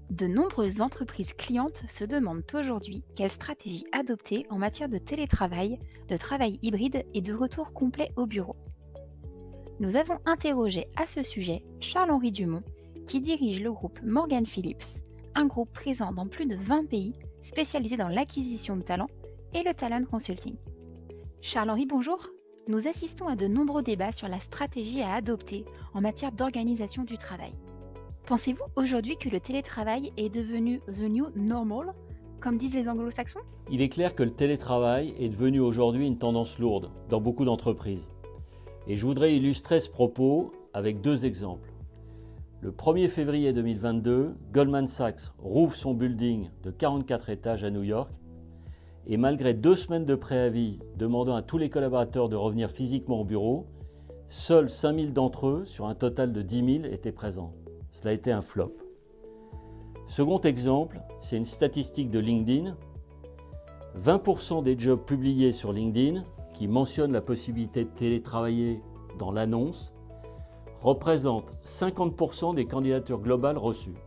De nombreuses entreprises clientes se demandent aujourd'hui quelle stratégie adopter en matière de télétravail, de travail hybride et de retour complet au bureau. Nous avons interrogé à ce sujet Charles-Henri Dumont, qui dirige le groupe Morgan Phillips, un groupe présent dans plus de 20 pays spécialisé dans l'acquisition de talents et le talent consulting. Charles-Henri, bonjour. Nous assistons à de nombreux débats sur la stratégie à adopter en matière d'organisation du travail. Pensez-vous aujourd'hui que le télétravail est devenu the new normal, comme disent les anglo-saxons? Il est clair que le télétravail est devenu aujourd'hui une tendance lourde dans beaucoup d'entreprises. Et je voudrais illustrer ce propos avec deux exemples. Le 1er février 2022, Goldman Sachs rouvre son building de 44 étages à New York et malgré 2 semaines de préavis demandant à tous les collaborateurs de revenir physiquement au bureau, seuls 5000 d'entre eux, sur un total de 10 000, étaient présents. Cela a été un flop. Second exemple, c'est une statistique de LinkedIn. 20% des jobs publiés sur LinkedIn, qui mentionnent la possibilité de télétravailler dans l'annonce, représentent 50% des candidatures globales reçues.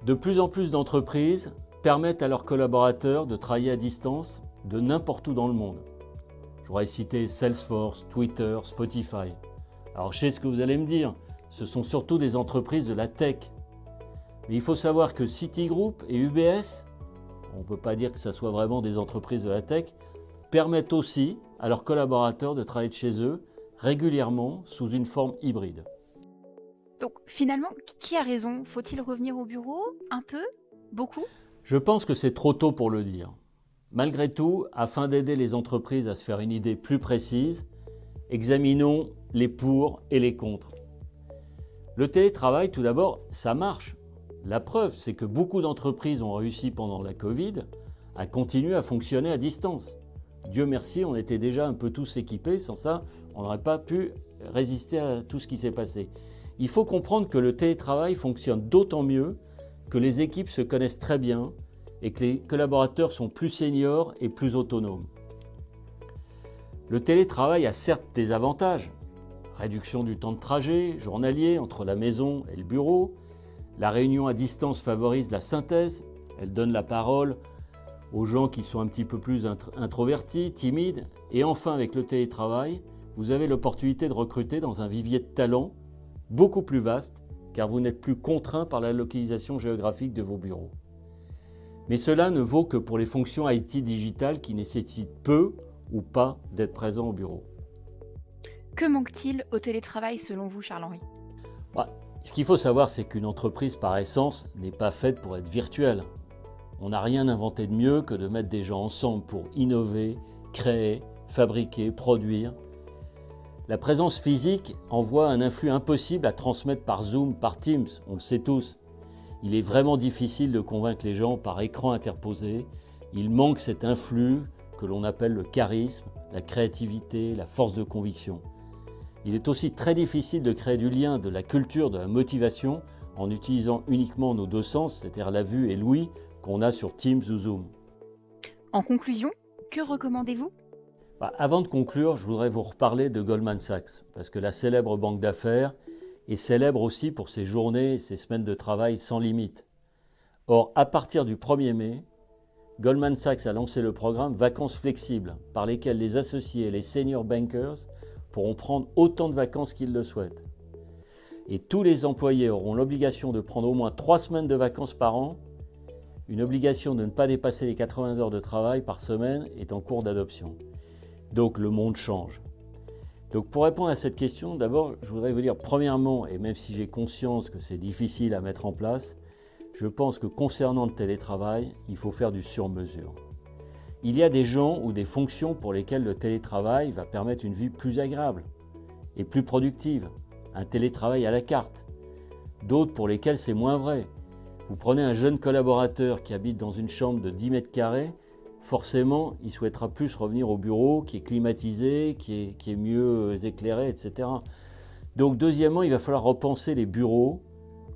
De plus en plus d'entreprises permettent à leurs collaborateurs de travailler à distance de n'importe où dans le monde. Je voudrais citer Salesforce, Twitter, Spotify. Alors je sais ce que vous allez me dire, ce sont surtout des entreprises de la tech. Mais il faut savoir que Citigroup et UBS, on ne peut pas dire que ce soit vraiment des entreprises de la tech, permettent aussi à leurs collaborateurs de travailler de chez eux régulièrement sous une forme hybride. Donc finalement, qui a raison? Faut-il revenir au bureau? Un peu? Beaucoup? Je pense que c'est trop tôt pour le dire. Malgré tout, afin d'aider les entreprises à se faire une idée plus précise, examinons les pour et les contre. Le télétravail, tout d'abord, ça marche. La preuve, c'est que beaucoup d'entreprises ont réussi pendant la Covid à continuer à fonctionner à distance. Dieu merci, on était déjà un peu tous équipés, sans ça, on n'aurait pas pu résister à tout ce qui s'est passé. Il faut comprendre que le télétravail fonctionne d'autant mieux que les équipes se connaissent très bien et que les collaborateurs sont plus seniors et plus autonomes. Le télétravail a certes des avantages. Réduction du temps de trajet journalier entre la maison et le bureau. La réunion à distance favorise la synthèse. Elle donne la parole aux gens qui sont un petit peu plus introvertis, timides. Et enfin, avec le télétravail, vous avez l'opportunité de recruter dans un vivier de talents beaucoup plus vaste, car vous n'êtes plus contraint par la localisation géographique de vos bureaux. Mais cela ne vaut que pour les fonctions IT digitales qui nécessitent peu ou pas d'être présent au bureau. Que manque-t-il au télétravail selon vous, Charles-Henri? Ce qu'il faut savoir, c'est qu'une entreprise par essence n'est pas faite pour être virtuelle. On n'a rien inventé de mieux que de mettre des gens ensemble pour innover, créer, fabriquer, produire. La présence physique envoie un influx impossible à transmettre par Zoom, par Teams, on le sait tous. Il est vraiment difficile de convaincre les gens par écran interposé. Il manque cet influx que l'on appelle le charisme, la créativité, la force de conviction. Il est aussi très difficile de créer du lien, de la culture, de la motivation en utilisant uniquement nos deux sens, c'est-à-dire la vue et l'ouïe qu'on a sur Teams ou Zoom. En conclusion, que recommandez-vous? Avant de conclure, je voudrais vous reparler de Goldman Sachs, parce que la célèbre banque d'affaires est célèbre aussi pour ses journées et ses semaines de travail sans limite. Or, à partir du 1er mai, Goldman Sachs a lancé le programme Vacances flexibles, par lesquelles les associés et les senior bankers pourront prendre autant de vacances qu'ils le souhaitent. Et tous les employés auront l'obligation de prendre au moins 3 semaines de vacances par an. Une obligation de ne pas dépasser les 80 heures de travail par semaine est en cours d'adoption. Donc le monde change. Donc pour répondre à cette question, d'abord, je voudrais vous dire premièrement, et même si j'ai conscience que c'est difficile à mettre en place, je pense que concernant le télétravail, il faut faire du sur-mesure. Il y a des gens ou des fonctions pour lesquelles le télétravail va permettre une vie plus agréable et plus productive, un télétravail à la carte. D'autres pour lesquels c'est moins vrai. Vous prenez un jeune collaborateur qui habite dans une chambre de 10 mètres carrés, forcément, il souhaitera plus revenir au bureau qui est climatisé, qui est mieux éclairé, etc. Donc deuxièmement, il va falloir repenser les bureaux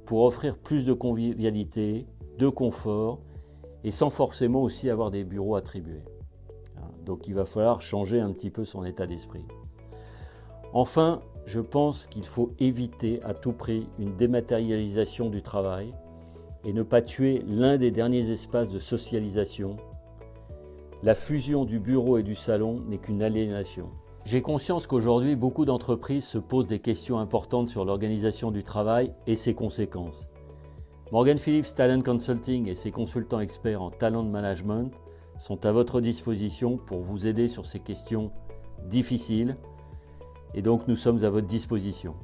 pour offrir plus de convivialité, de confort, et sans forcément aussi avoir des bureaux attribués. Donc il va falloir changer un petit peu son état d'esprit. Enfin, Je pense qu'il faut éviter à tout prix une dématérialisation du travail et ne pas tuer l'un des derniers espaces de socialisation. La fusion du bureau et du salon n'est qu'une aliénation. J'ai conscience qu'aujourd'hui, beaucoup d'entreprises se posent des questions importantes sur l'organisation du travail et ses conséquences. Morgan Phillips Talent Consulting et ses consultants experts en talent management sont à votre disposition pour vous aider sur ces questions difficiles et donc nous sommes à votre disposition.